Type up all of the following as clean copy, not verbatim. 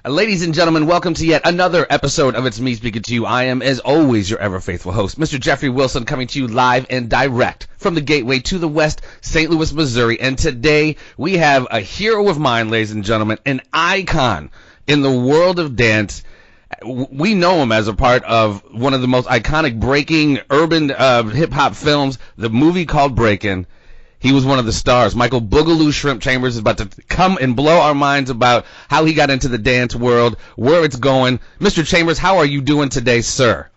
Ladies and gentlemen, welcome to yet another episode of It's Me Speaking to You. I am, as always, your ever-faithful host, Mr. Jeffrey Wilson, coming to you live and direct from the Gateway to the West, St. Louis, Missouri. And today, we have a hero of mine, ladies and gentlemen, an icon in the world of dance. We know him as a part of one of the most iconic breaking urban hip-hop films, the movie called Breakin. He was one of the stars. Michael Boogaloo Shrimp Chambers is about to come and blow our minds about how he got into the dance world, where it's going. Mr. Chambers, how are you doing today, sir?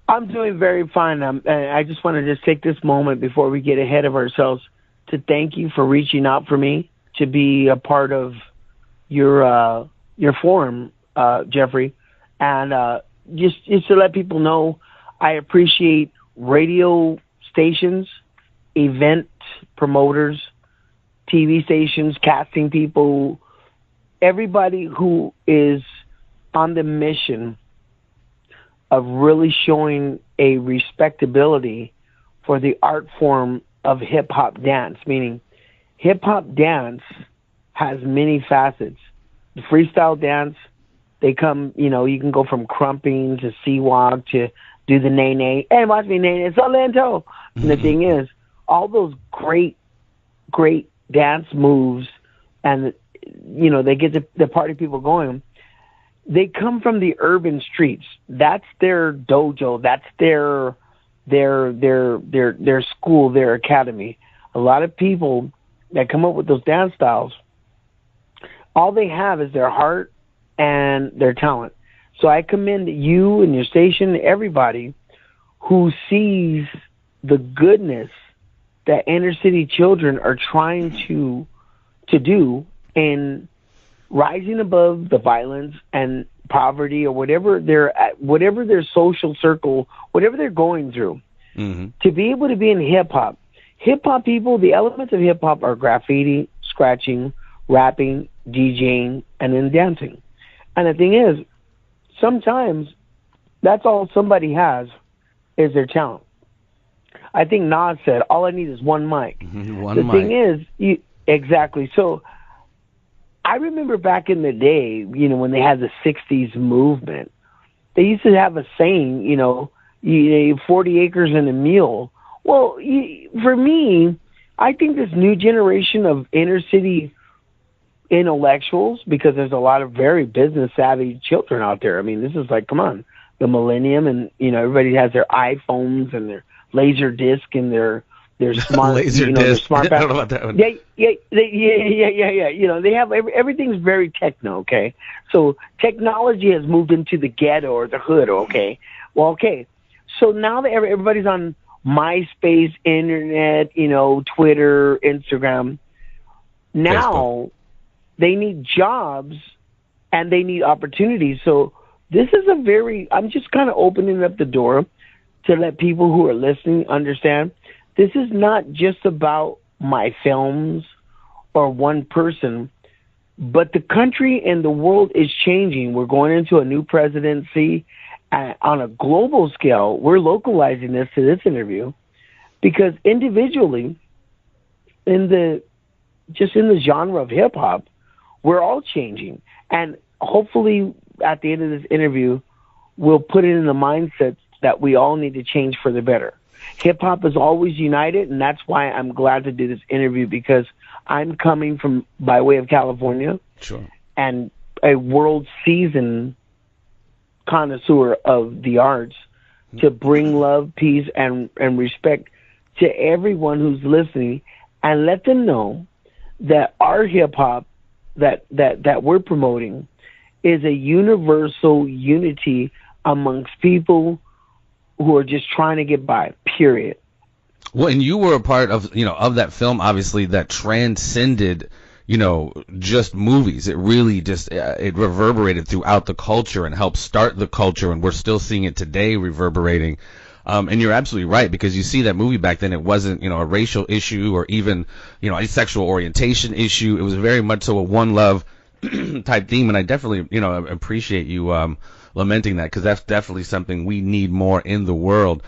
I'm doing very fine. I just want to just take this moment before we get ahead of ourselves to thank you for reaching out for me to be a part of your forum, Jeffrey. And just to let people know, I appreciate radio stations, event promoters, TV stations, casting people, everybody who is on the mission of really showing a respectability for the art form of hip-hop dance, meaning hip-hop dance has many facets. The freestyle dance, they come, you can go from crumping to sea-walk to do the nay-nay. Hey, watch me nay-nay, so lento. And the thing is, all those great dance moves and, they get the party people going, they come from the urban streets. That's their dojo. That's their school, their academy. A lot of people that come up with those dance styles, all they have is their heart and their talent. So I commend you and your station, everybody who sees the goodness that inner city children are trying to do in rising above the violence and poverty or whatever their social circle, whatever they're going through. Mm-hmm. To be able to be in hip hop people, the elements of hip hop are graffiti, scratching, rapping, DJing, and then dancing. And the thing is, sometimes that's all somebody has is their talent. I think Nas said, all I need is one mic. The thing is, exactly. So I remember back in the day, when they had the 60s movement, they used to have a saying, 40 acres and a mule. Well, for me, I think this new generation of inner city intellectuals, because there's a lot of very business savvy children out there. I mean, this is like, come on, the millennium, and, everybody has their iPhones and their laser disc and their smart laser disc. Their smart I don't know about that one. Yeah. They have everything's very techno. Okay, so technology has moved into the ghetto or the hood. Okay, well, okay. So now that everybody's on MySpace, internet, Twitter, Instagram. Now Facebook. They need jobs and they need opportunities. So this is I'm just kind of opening up the door to let people who are listening understand this is not just about my films or one person, but the country and the world is changing. We're going into a new presidency on a global scale. We're localizing this to this interview because individually in the genre of hip hop, we're all changing. And hopefully at the end of this interview, we'll put it in the mindset that we all need to change for the better. Hip-hop is always united, and that's why I'm glad to do this interview, because I'm coming from by way of California, sure, and a world-seasoned connoisseur of the arts to bring love, peace, and respect to everyone who's listening, and let them know that our hip-hop that we're promoting is a universal unity amongst people who are just trying to get by, period. Well, and you were a part of, of that film, obviously, that transcended, just movies. It really just, it reverberated throughout the culture and helped start the culture, and we're still seeing it today reverberating. And you're absolutely right, because you see that movie back then, it wasn't, a racial issue or even, a sexual orientation issue. It was very much so a one love type theme, and I definitely, appreciate you lamenting that, because that's definitely something we need more in the world.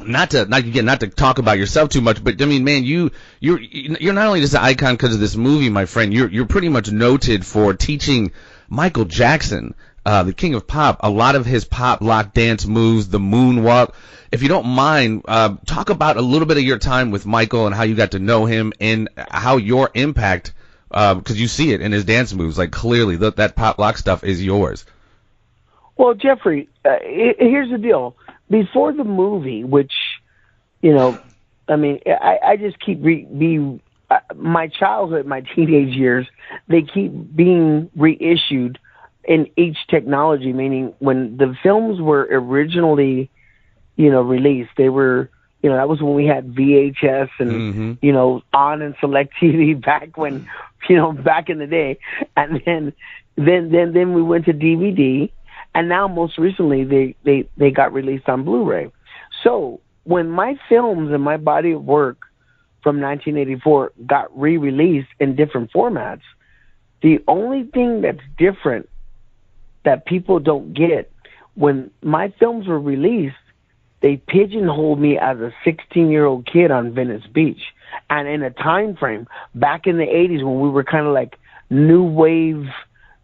not to talk about yourself too much, but I mean, man, you're not only just an icon because of this movie, my friend. You're pretty much noted for teaching Michael Jackson, the king of pop, a lot of his pop lock dance moves, the moonwalk. If you don't mind, talk about a little bit of your time with Michael and how you got to know him and how your impact, because you see it in his dance moves. Like, clearly, that pop lock stuff is yours. Well, Jeffrey, here's the deal. Before the movie, which, I mean, I just keep my childhood, my teenage years, they keep being reissued in each technology, meaning when the films were originally, released, they were, that was when we had VHS and, on and select TV back when, back in the day. And then we went to DVD. And now, most recently, they got released on Blu-ray. So when my films and my body of work from 1984 got re-released in different formats, the only thing that's different that people don't get, when my films were released, they pigeonholed me as a 16-year-old kid on Venice Beach. And in a time frame, back in the 80s when we were kind of like new wave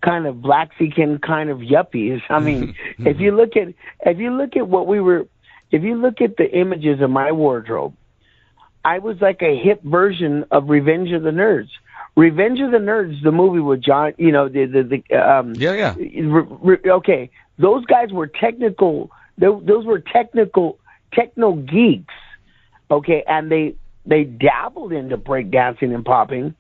kind of Blaxican kind of yuppies. I mean, if you look at what we were, if you look at the images of my wardrobe, I was like a hip version of Revenge of the Nerds. Revenge of the Nerds, the movie with John, okay, those guys were technical. Those were techno geeks. Okay, and they dabbled into breakdancing and popping,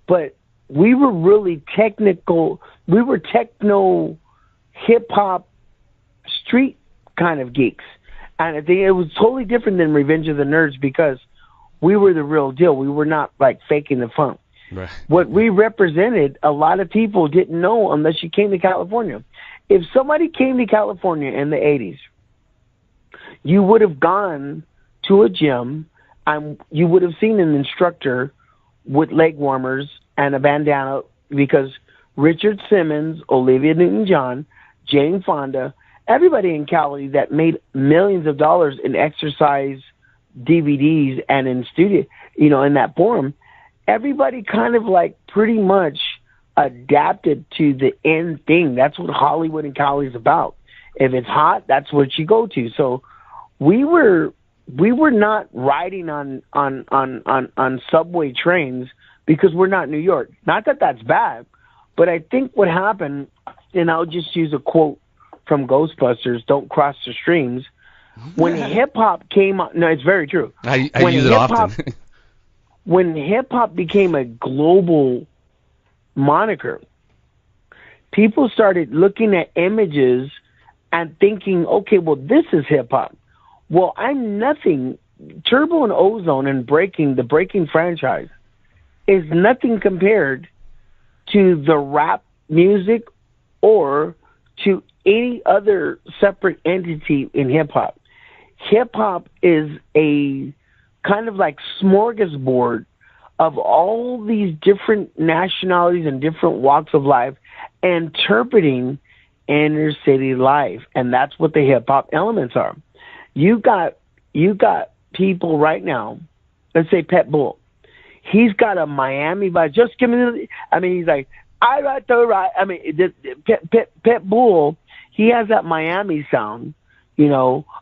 but we were really technical. We were techno, hip hop, street kind of geeks. And I think it was totally different than Revenge of the Nerds because we were the real deal. We were not like faking the funk. Right. What we represented, a lot of people didn't know unless you came to California. If somebody came to California in the 80s, you would have gone to a gym and you would have seen an instructor with leg warmers and a bandana because Richard Simmons, Olivia Newton-John, Jane Fonda, everybody in Cali that made millions of dollars in exercise DVDs and in studio, in that form, everybody kind of like pretty much adapted to the end thing. That's what Hollywood and Cali is about. If it's hot, that's what you go to. So we were not riding on subway trains because we're not New York. Not that that's bad, but I think what happened, and I'll just use a quote from Ghostbusters, "Don't cross the streams." When hip-hop came out, no, it's very true. I use it often. When hip-hop became a global moniker, people started looking at images and thinking, okay, well, this is hip-hop. Well, I'm nothing. Turbo and Ozone and Breakin, the Breakin franchise, is nothing compared to the rap music or to any other separate entity in hip-hop. Hip-hop is a kind of like smorgasbord of all these different nationalities and different walks of life interpreting inner city life, and that's what the hip-hop elements are. You got people right now, let's say Pitbull. He's got a Miami vibe. Just give me he's like, I like to ride. I mean, Pitbull, he has that Miami sound,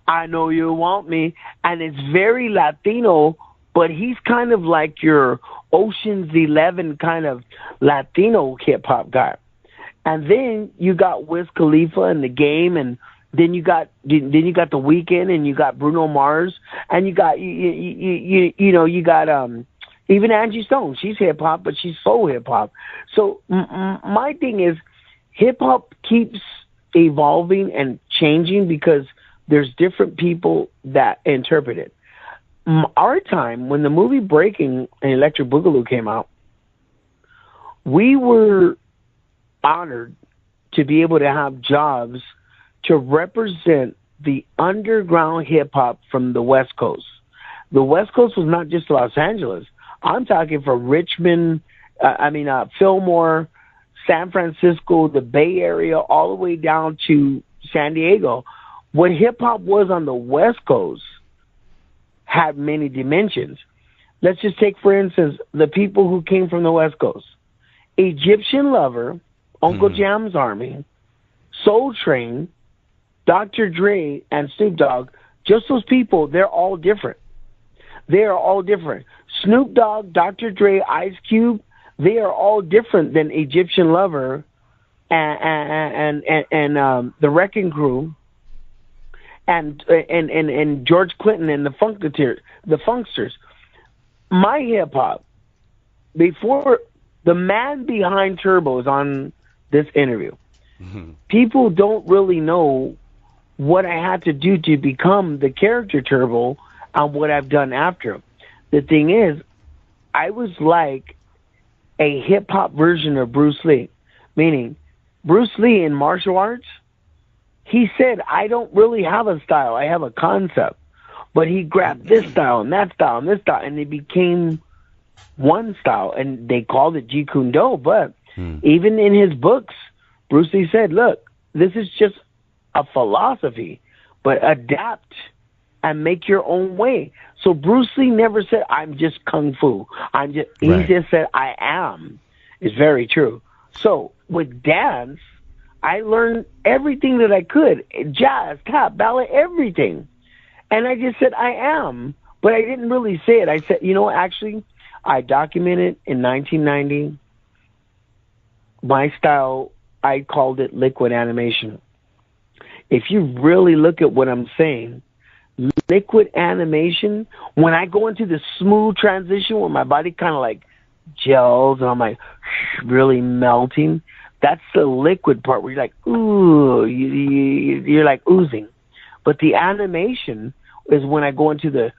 I know you want me. And it's very Latino, but he's kind of like your Ocean's 11 kind of Latino hip-hop guy. And then you got Wiz Khalifa and The Game, and then you got The Weeknd, and you got Bruno Mars, and you got you got even Angie Stone. She's hip hop, but she's soul hip hop. So my thing is, hip hop keeps evolving and changing because there's different people that interpret it. Our time, when the movie Breakin and Electric Boogaloo came out, we were honored to be able to have jobs to represent the underground hip-hop from the West Coast. The West Coast was not just Los Angeles. I'm talking from Richmond, Fillmore, San Francisco, the Bay Area, all the way down to San Diego. What hip-hop was on the West Coast had many dimensions. Let's just take, for instance, the people who came from the West Coast. Egyptian Lover, Uncle Jam's Army, Soul Train, Dr. Dre, and Snoop Dogg, just those people, they're all different. They are all different. Snoop Dogg, Dr. Dre, Ice Cube, they are all different than Egyptian Lover and the Wrecking Crew and George Clinton and the Funksters. My hip hop, before the man behind Turbo is on this interview, people don't really know what I had to do to become the character Turbo and what I've done after. The thing is, I was like a hip hop version of Bruce Lee, meaning Bruce Lee in martial arts, he said, I don't really have a style, I have a concept. But he grabbed this style and that style and this style, and it became one style, and they called it Jeet Kune Do. But even in his books, Bruce Lee said, look, this is just a philosophy, but adapt and make your own way. So Bruce Lee never said, I'm just Kung Fu. He just said, I am. It's very true. So with dance, I learned everything that I could, jazz, tap, ballet, everything. And I just said, I am. But I didn't really say it. I said, actually, I documented in 1990 my style. I called it liquid animation. If you really look at what I'm saying, liquid animation, when I go into the smooth transition where my body kind of like gels and I'm like really melting, that's the liquid part where you're like, ooh, you're like oozing. But the animation is when I go into the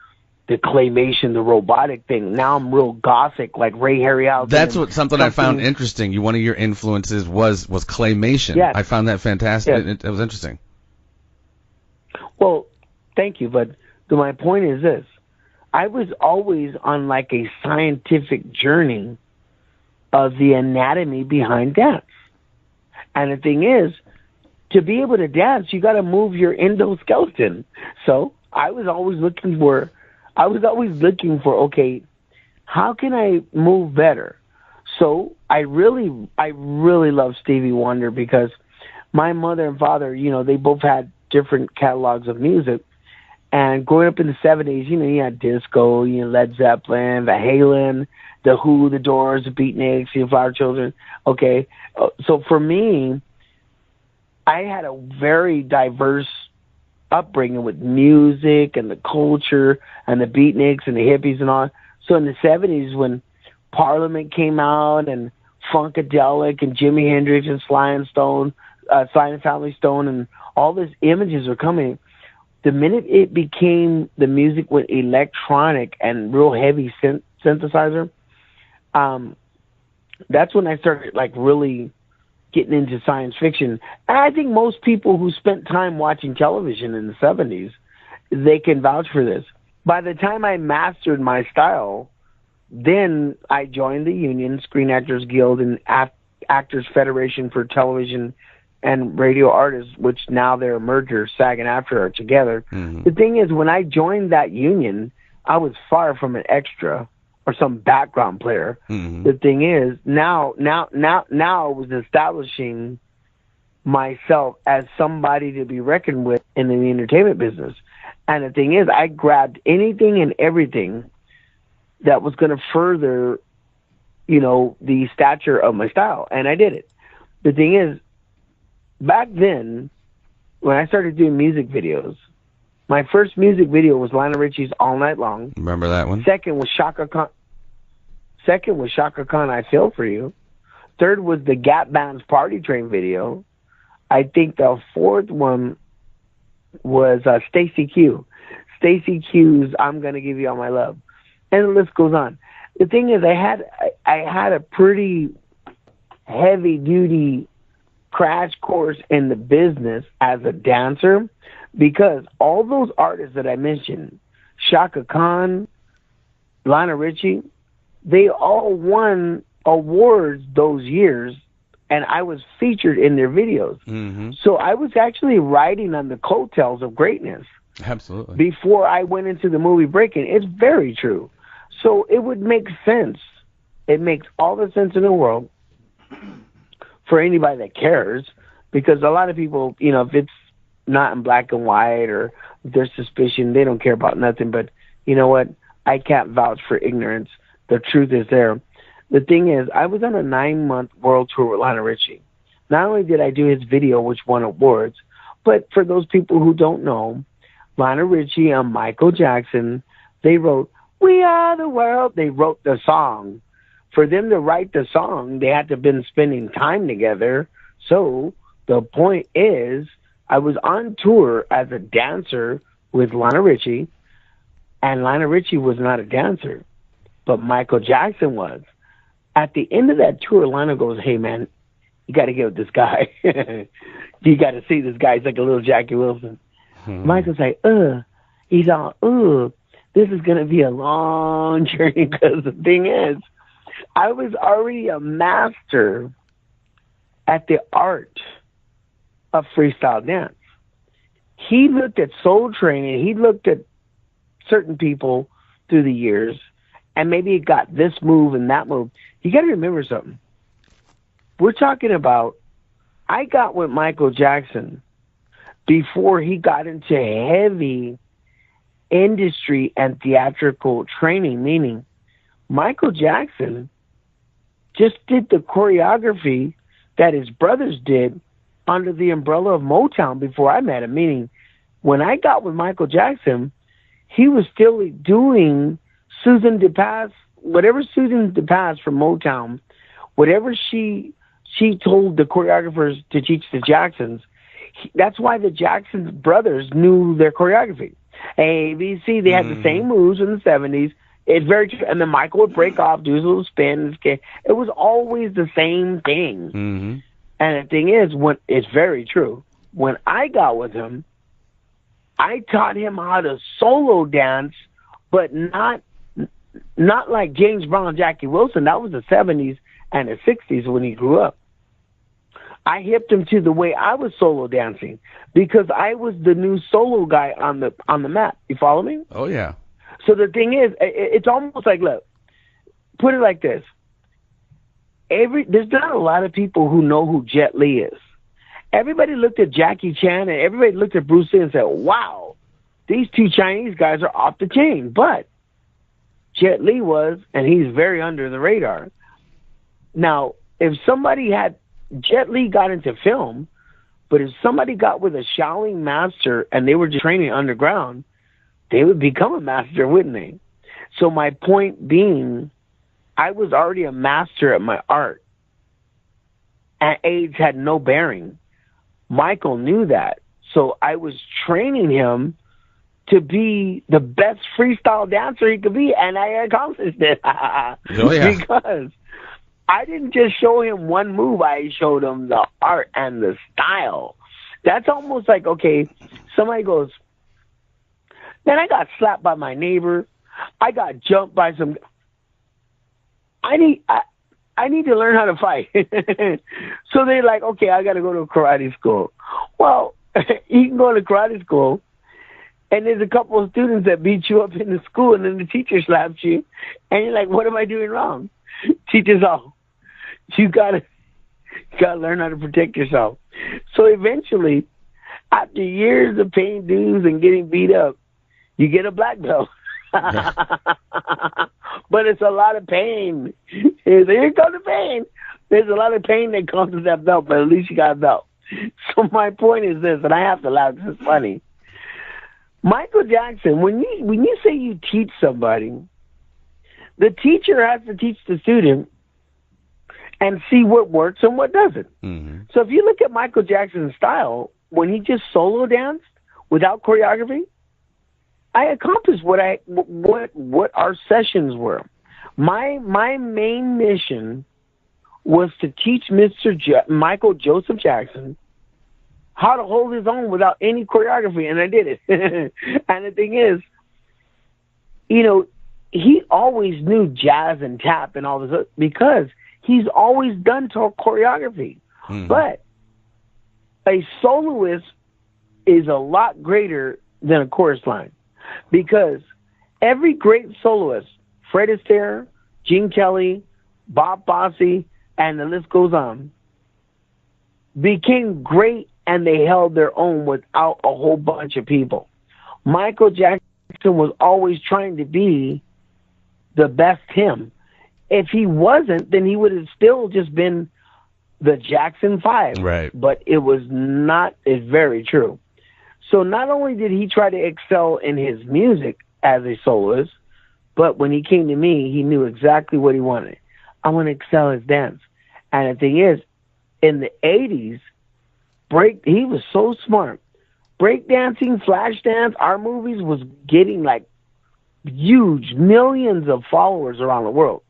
claymation, the robotic thing. Now I'm real gothic, like Ray Harryhausen. That's something I found interesting. One of your influences was claymation. Yes. I found that fantastic. Yes. It was interesting. Well, thank you. But my point is this. I was always on like a scientific journey of the anatomy behind dance. And the thing is, to be able to dance, you got to move your endoskeleton. So I was always looking for, okay, how can I move better? So I really love Stevie Wonder because my mother and father, they both had different catalogs of music. And growing up in the 70s, you had disco, Led Zeppelin, Van Halen, The Who, The Doors, The Beatniks, The Flower Children. Okay. So for me, I had a very diverse upbringing with music and the culture and the beatniks and the hippies and all. So in the 70s, when Parliament came out and Funkadelic and Jimi Hendrix and Sly and Family Stone and all these images were coming, the minute it became the music with electronic and real heavy synthesizer, that's when I started like really getting into science fiction. And I think most people who spent time watching television in the 70s, they can vouch for this. By the time I mastered my style, then I joined the union, Screen Actors Guild and Actors Federation for Television and Radio Artists, which now they're a merger, SAG and AFTRA are together. Mm-hmm. The thing is, when I joined that union, I was far from an extra or some background player. Mm-hmm. The thing is, now I was establishing myself as somebody to be reckoned with in the entertainment business. And the thing is, I grabbed anything and everything that was going to further, the stature of my style. And I did it. The thing is, back then, when I started doing music videos, my first music video was Lionel Richie's All Night Long. Remember that one? Second was Shaka Khan, I Feel For You. Third was the Gap Band's Party Train video. I think the fourth one was Stacy Q. Stacy Q's I'm Gonna Give You All My Love. And the list goes on. The thing is, I had a pretty heavy duty crash course in the business as a dancer, because all those artists that I mentioned, Shaka Khan, Lionel Richie, they all won awards those years, and I was featured in their videos. Mm-hmm. So I was actually riding on the coattails of greatness. Absolutely. before I went into the movie Breakin'. It's very true. So it would make sense. It makes all the sense in the world for anybody that cares, because a lot of people, if it's not in black and white or there's suspicion, they don't care about nothing. But you know what? I can't vouch for ignorance. The truth is there. The thing is, I was on a 9-month world tour with Lionel Richie. Not only did I do his video, which won awards, but for those people who don't know, Lionel Richie and Michael Jackson, they wrote "We Are the World." They wrote the song. For them to write the song, they had to have been spending time together. So the point is, I was on tour as a dancer with Lionel Richie, and Lionel Richie was not a dancer, but Michael Jackson was. At the end of that tour, Lionel goes, "Hey, man, you got to get with this guy. You got to see this guy. He's like a little Jackie Wilson." Michael's like, He's all, this is going to be a long journey, because the thing is, I was already a master at the art of freestyle dance. He looked at Soul Training. He looked at certain people through the years, and maybe he got this move and that move. You got to remember something. We're talking about, I got with Michael Jackson before he got into heavy industry and theatrical training, meaning Michael Jackson just did the choreography that his brothers did under the umbrella of Motown before I met him, meaning when I got with Michael Jackson, he was still doing Susan DePass, whatever Susan DePass from Motown, whatever she told the choreographers to teach the Jacksons. That's why the Jackson brothers knew their choreography. A, B, C, they had the same moves in the 70s. It's very true. And then Michael would break off, do his little spin. It was always the same thing. Mm-hmm. And the thing is, it's very true. When I got with him, I taught him how to solo dance, but not like James Brown and Jackie Wilson. That was the 70s and the 60s when he grew up. I hipped him to the way I was solo dancing, because I was the new solo guy on the map. You follow me? Oh, yeah. So the thing is, it's almost like, look, put it like this. There's not a lot of people who know who Jet Li is. Everybody looked at Jackie Chan and everybody looked at Bruce Lee and said, wow, these two Chinese guys are off the chain. But Jet Li was, and he's very under the radar. Now, if somebody had, Jet Li got into film, but if somebody got with a Shaolin master and they were just training underground, they would become a master, wouldn't they? So my point being, I was already a master at my art, and age had no bearing. Michael knew that. So I was training him to be the best freestyle dancer he could be, and I accomplished it. Oh, yeah. Because I didn't just show him one move, I showed him the art and the style. That's almost like, okay, somebody goes, then I got slapped by my neighbor. I got jumped by some. I need to learn how to fight. So they're like, okay, I got to go to karate school. Well, you can go to karate school, and there's a couple of students that beat you up in the school, and then the teacher slaps you, and you're like, what am I doing wrong? Teacher's all, you gotta learn how to protect yourself. So eventually, after years of paying dues and getting beat up, you get a black belt. But it's a lot of pain. Here comes the pain. There's a lot of pain that comes with that belt, but at least you got a belt. So my point is this, and I have to laugh, this is funny. Michael Jackson, when you say you teach somebody, the teacher has to teach the student and see what works and what doesn't. Mm-hmm. So if you look at Michael Jackson's style, when he just solo danced without choreography, I accomplished what our sessions were. My main mission was to teach Michael Joseph Jackson how to hold his own without any choreography, and I did it. And the thing is, he always knew jazz and tap and all this because he's always done choreography. Mm-hmm. But a soloist is a lot greater than a chorus line. Because every great soloist, Fred Astaire, Gene Kelly, Bob Fosse, and the list goes on, became great and they held their own without a whole bunch of people. Michael Jackson was always trying to be the best him. If he wasn't, then he would have still just been the Jackson 5. Right. But it was not, it's very true. So not only did he try to excel in his music as a soloist, but when he came to me, he knew exactly what he wanted. I want to excel his dance. And the thing is, in the 80s, he was so smart. Breakdancing, Flashdance, our movies was getting like huge, millions of followers around the world.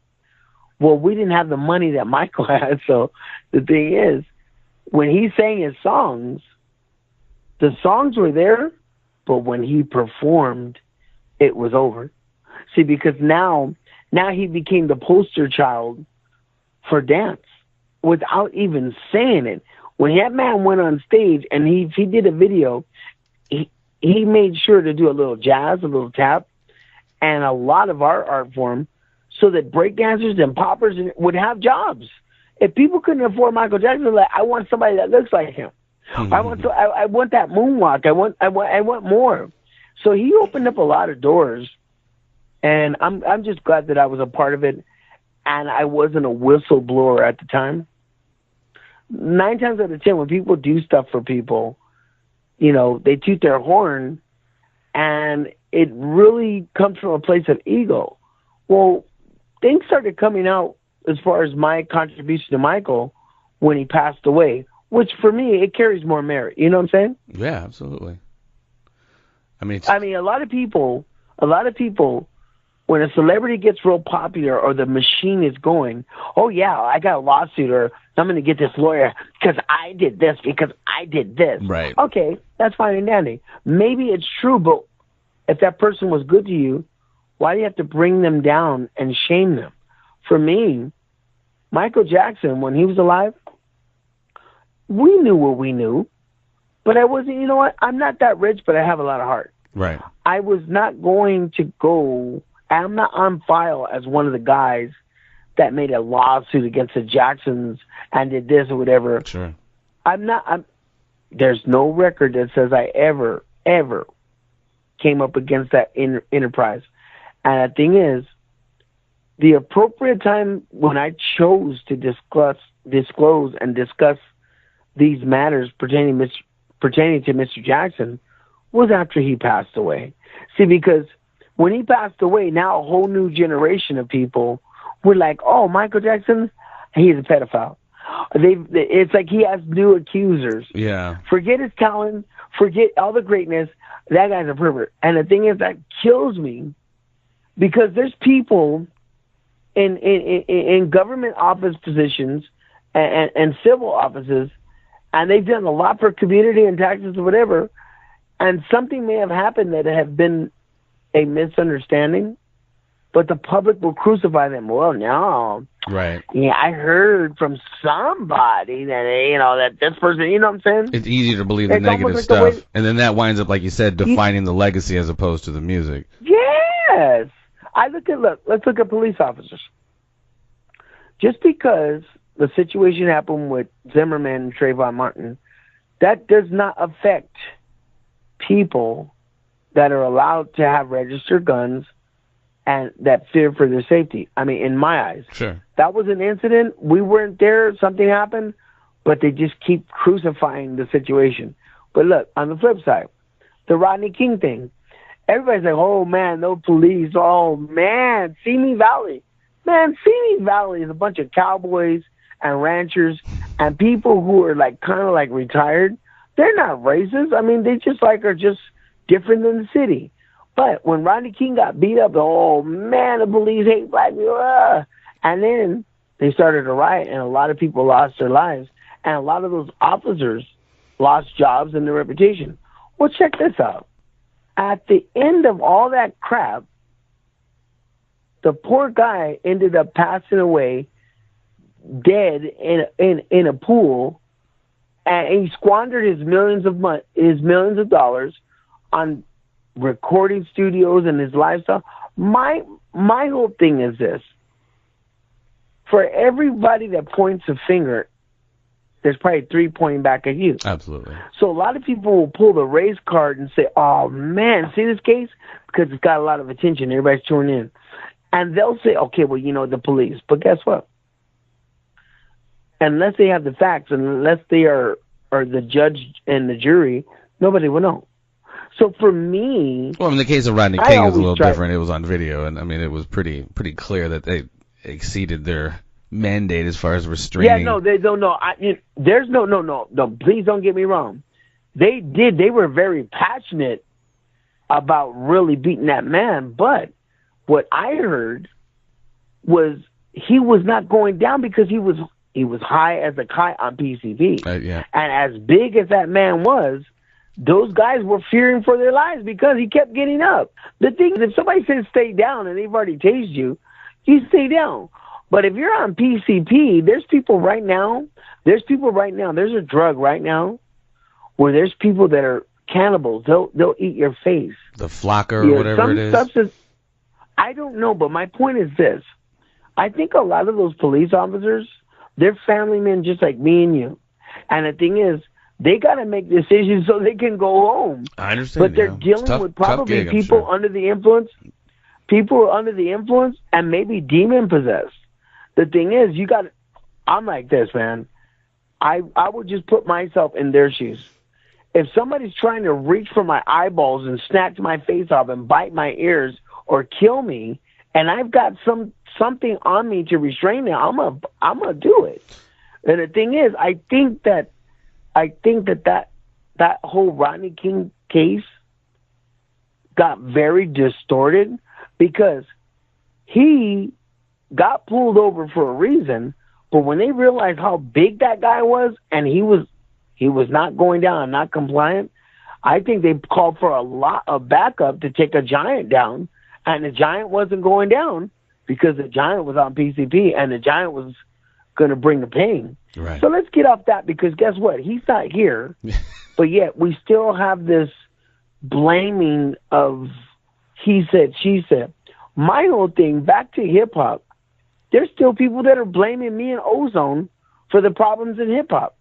Well, we didn't have the money that Michael had. So the thing is, when he sang his songs, the songs were there, but when he performed, it was over. See, because now he became the poster child for dance without even saying it. When that man went on stage and he did a video, he made sure to do a little jazz, a little tap, and a lot of our art form so that breakdancers and poppers would have jobs. If people couldn't afford Michael Jackson, like, I want somebody that looks like him. I want that moonwalk. I want more. So he opened up a lot of doors, and I'm just glad that I was a part of it, and I wasn't a whistleblower at the time. 9 times out of 10, when people do stuff for people, they toot their horn, and it really comes from a place of ego. Well, things started coming out as far as my contribution to Michael when he passed away, which for me, it carries more merit. You know what I'm saying? Yeah, absolutely. I mean, a lot of people, when a celebrity gets real popular or the machine is going, oh, yeah, I got a lawsuit or I'm going to get this lawyer because I did this, because I did this. Right. Okay, that's fine and dandy. Maybe it's true, but if that person was good to you, why do you have to bring them down and shame them? For me, Michael Jackson, when he was alive, we knew what we knew, but I wasn't, you know what? I'm not that rich, but I have a lot of heart. Right. I was not going to go, I'm not on file as one of the guys that made a lawsuit against the Jacksons and did this or whatever. Sure. There's no record that says I ever came up against that enterprise. And the thing is, the appropriate time when I chose to disclose and discuss these matters pertaining to Mr. Jackson was after he passed away. See, because when he passed away, now a whole new generation of people were like, oh, Michael Jackson, he's a pedophile. It's like he has new accusers. Yeah. Forget his talent, forget all the greatness, that guy's a pervert. And the thing is, that kills me because there's people in government office positions and civil offices, and they've done a lot for community and taxes or whatever, and something may have happened that have been a misunderstanding, but the public will crucify them. Well, no. Right. Yeah, I heard from somebody that, that this person, you know what I'm saying? It's easy to believe the negative like stuff. And then that winds up, like you said, defining the legacy as opposed to the music. Yes. Let's look at police officers. Just because the situation happened with Zimmerman and Trayvon Martin, that does not affect people that are allowed to have registered guns and that fear for their safety. I mean, in my eyes. Sure. That was an incident. We weren't there. Something happened, but they just keep crucifying the situation. But look, on the flip side, the Rodney King thing, everybody's like, oh, man, no police. Oh, man, Simi Valley. Man, Simi Valley is a bunch of cowboys and ranchers and people who are like kind of like retired. They're not racist. I mean, they just are just different than the city. But when Rodney King got beat up, oh, man, the police hate black people. And then they started a riot, and a lot of people lost their lives. And a lot of those officers lost jobs and their reputation. Well, check this out. At the end of all that crap, the poor guy ended up passing away dead in a pool, and he squandered his millions of dollars on recording studios and his lifestyle. My whole thing is this. For everybody that points a finger, there's probably 3 pointing back at you. Absolutely. So a lot of people will pull the race card and say, oh, man, see this case? Because it's got a lot of attention. Everybody's tuning in. And they'll say, okay, well, the police. But guess what? Unless they have the facts, unless they are the judge and the jury, nobody will know. So for me... Well, in the case of Rodney King, it was a little different. It was on video, and, I mean, it was pretty clear that they exceeded their mandate as far as restraining. Yeah, no, they don't know. There's no. Please don't get me wrong. They did. They were very passionate about really beating that man. But what I heard was he was not going down because he was high as a kite on PCP. Yeah. And as big as that man was, those guys were fearing for their lives because he kept getting up. The thing is, if somebody says stay down and they've already tased you, you stay down. But if you're on PCP, there's people right now, there's a drug right now where there's people that are cannibals. They'll eat your face. The flocker or whatever it is. Substance, I don't know, but my point is this. I think a lot of those police officers, they're family men just like me and you. And the thing is, they got to make decisions so they can go home. I understand. But they're dealing with probably people under the influence. People are under the influence and maybe demon possessed. The thing is, I'm like this, man. I would just put myself in their shoes. If somebody's trying to reach for my eyeballs and snatch my face off and bite my ears or kill me, and I've got something on me to restrain them, I'm gonna do it. And the thing is, I think that whole Rodney King case got very distorted because he got pulled over for a reason, but when they realized how big that guy was and he was not going down and not compliant, I think they called for a lot of backup to take a giant down, and the giant wasn't going down because the giant was on PCP and the giant was going to bring the pain. Right. So let's get off that because guess what? He's not here, but yet we still have this blaming of he said, she said. My whole thing, back to hip-hop, there's still people that are blaming me and Ozone for the problems in hip-hop.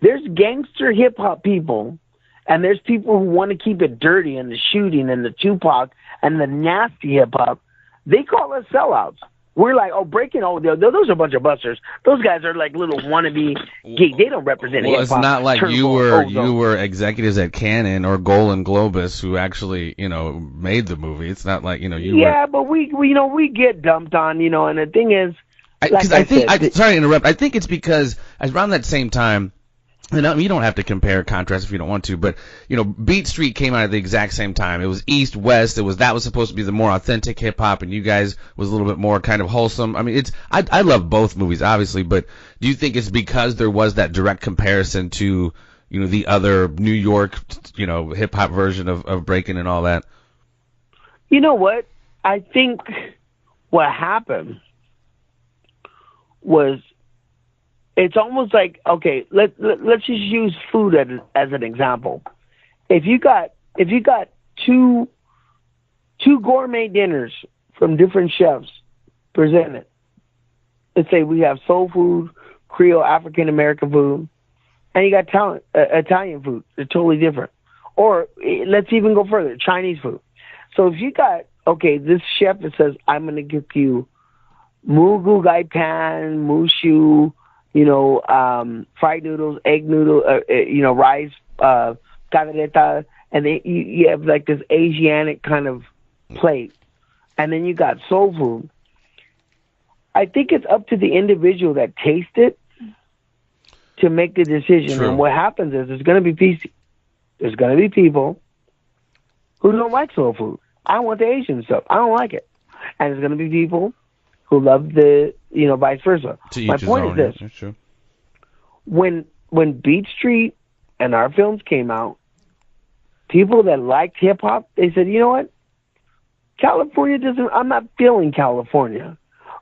There's gangster hip-hop people, and there's people who want to keep it dirty and the shooting and the Tupac and the nasty hip-hop. They call us sellouts. We're like, Breakin, those are a bunch of busters. Those guys are like little wannabe geeks. They don't represent hip-hop. Well, it's not like you were executives at Canon or Golan Globus who actually, made the movie. It's not like, you were. Yeah, but we get dumped on, and the thing is, sorry to interrupt. I think it's because around that same time, and you don't have to compare contrast if you don't want to, but Beat Street came out at the exact same time. It was East West. That was supposed to be the more authentic hip hop, and you guys was a little bit more kind of wholesome. I mean, I love both movies obviously, but do you think it's because there was that direct comparison to the other New York hip hop version of Breakin' and all that? You know what? I think what happened was. It's almost like, okay, let's just use food as an example. If you got two gourmet dinners from different chefs presented, let's say we have soul food, Creole, African American food, and you got Italian food. They're totally different. Or let's even go further, Chinese food. So if you got, this chef that says, I'm going to give you mugu gai pan, mushu, fried noodles, egg noodle, rice, caldereta, and then you have like this Asiatic kind of plate. And then you got soul food. I think it's up to the individual that tastes it to make the decision. True. And what happens is there's going to be people who don't like soul food. I want the Asian stuff. I don't like it. And there's going to be people who love the, vice versa. My point is this. That's true. When Beat Street and our films came out, people that liked hip-hop, they said, you know what? California I'm not feeling California.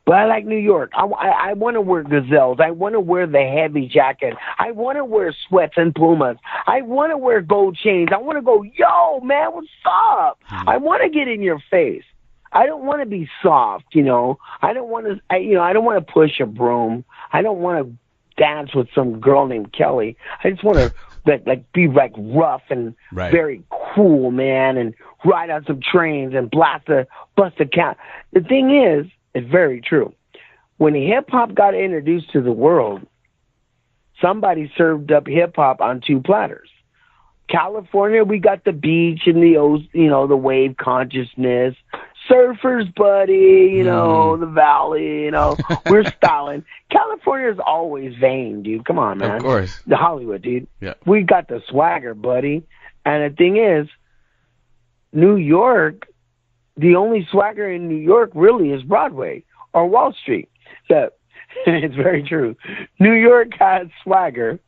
But I like New York. I want to wear gazelles. I want to wear the heavy jacket. I want to wear sweats and pumas. I want to wear gold chains. I want to go, yo, man, what's up? I want to get in your face. I don't want to be soft, you know. I don't want to, I don't want to push a broom. I don't want to dance with some girl named Kelly. I just want to be rough and very cool, man, and ride on some trains and bust a cat. The thing is, it's very true. When hip hop got introduced to the world, somebody served up hip hop on two platters. California, we got the beach and the wave consciousness. Surfers, buddy, the valley, we're styling. California's always vain, dude. Come on, man. Of course. The Hollywood, dude. Yeah. We got the swagger, buddy. And the thing is, New York, the only swagger in New York really is Broadway or Wall Street. So it's very true. New York has swagger.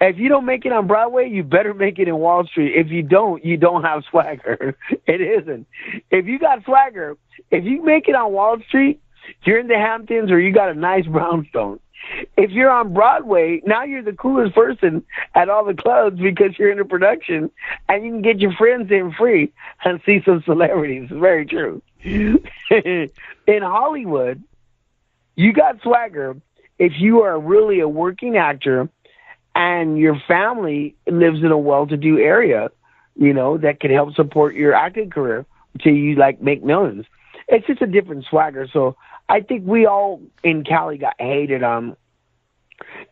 If you don't make it on Broadway, you better make it in Wall Street. If you don't have swagger. It isn't. If you got swagger, if you make it on Wall Street, you're in the Hamptons or you got a nice brownstone. If you're on Broadway, now you're the coolest person at all the clubs because you're in a production and you can get your friends in free and see some celebrities. It's very true. In Hollywood, you got swagger if you are really a working actor and your family lives in a well-to-do area, that can help support your acting career until you make millions. It's just a different swagger. So I think we all in Cali got hated on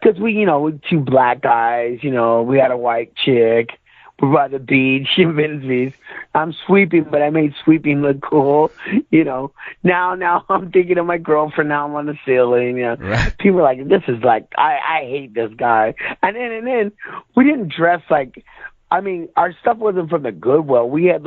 because we two black guys, we had a white chick. We're by the beach in Venice Beach. I'm sweeping, but I made sweeping look cool. Now I'm thinking of my girlfriend. Now I'm on the ceiling. Right. People are like, this is I hate this guy. And then we didn't dress our stuff wasn't from the Goodwill. We had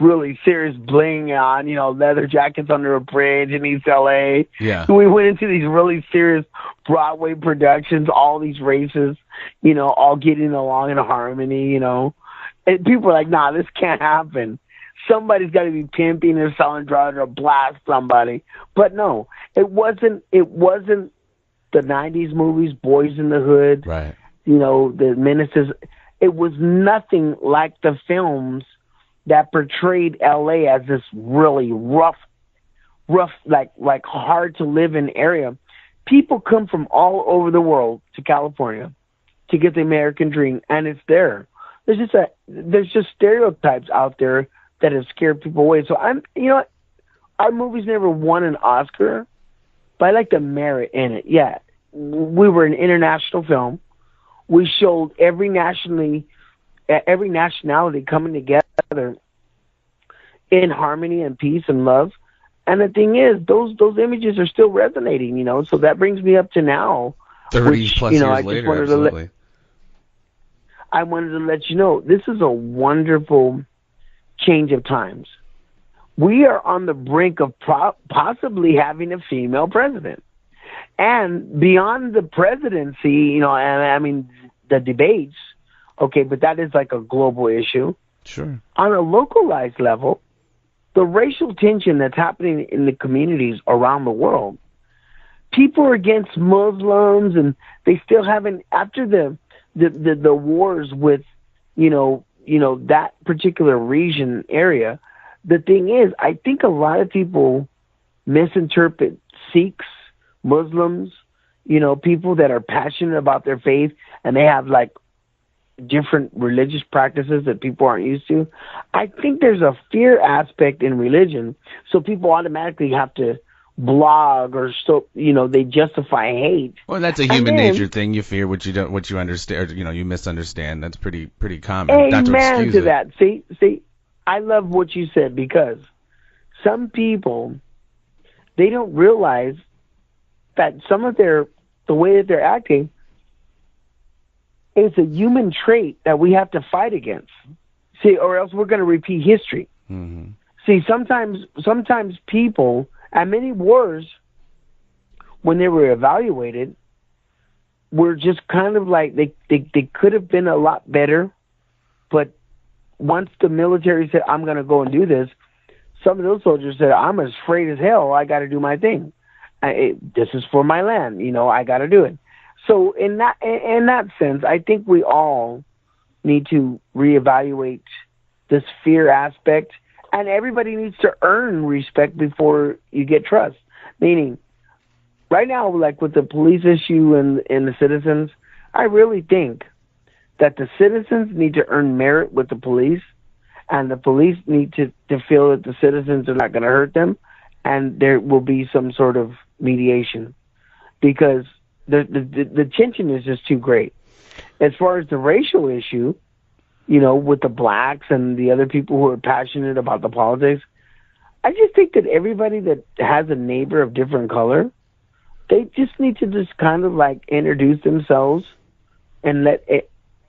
really serious bling on, leather jackets under a bridge in East LA. Yeah. We went into these really serious Broadway productions, all these races, all getting along in harmony, And people were like, nah, this can't happen. Somebody's got to be pimping or selling drugs or blast somebody. But no, it wasn't the 90s movies, Boys in the Hood, right? The Menaces. It was nothing like the films that portrayed LA as this really rough, hard to live in area. People come from all over the world to California to get the American dream, and it's there. There's just stereotypes out there that have scared people away. So our movies never won an Oscar, but I like the merit in it. Yeah, we were an international film. We showed every nationality coming together in harmony and peace and love. And the thing is, those images are still resonating, So that brings me up to now. 30 plus years later, absolutely. I wanted to let you know, this is a wonderful change of times. We are on the brink of possibly having a female president. And beyond the presidency, the debates, okay, but that is a global issue. Sure. On a localized level, the racial tension that's happening in the communities around the world, people are against Muslims, and they still haven't, after the wars with, that particular region area. The thing is, I think a lot of people misinterpret Sikhs, Muslims, people that are passionate about their faith, and they have different religious practices that people aren't used to. I think there's a fear aspect in religion, so people automatically have to blog or they justify hate. Well, that's a human nature thing. You fear what you understand, or, you misunderstand. That's pretty common. Not to excuse to that. See, I love what you said, because some people, they don't realize that some of the way that they're acting is a human trait that we have to fight against. See, or else we're going to repeat history. Mm-hmm. See, sometimes people, at many wars, when they were evaluated, were just kind of they could have been a lot better, but once the military said, I'm going to go and do this, some of those soldiers said, I'm as afraid as hell, I got to do my thing. This is for my land. I got to do it. So in that sense, I think we all need to reevaluate this fear aspect, and everybody needs to earn respect before you get trust. Meaning, right now, like with the police issue and the citizens, I really think that the citizens need to earn merit with the police, and the police need to feel that the citizens are not going to hurt them, and there will be some sort of mediation, because the tension is just too great. As far as the racial issue, with the blacks and the other people who are passionate about the politics, I just think that everybody that has a neighbor of different color, they just need to just kind of like introduce themselves and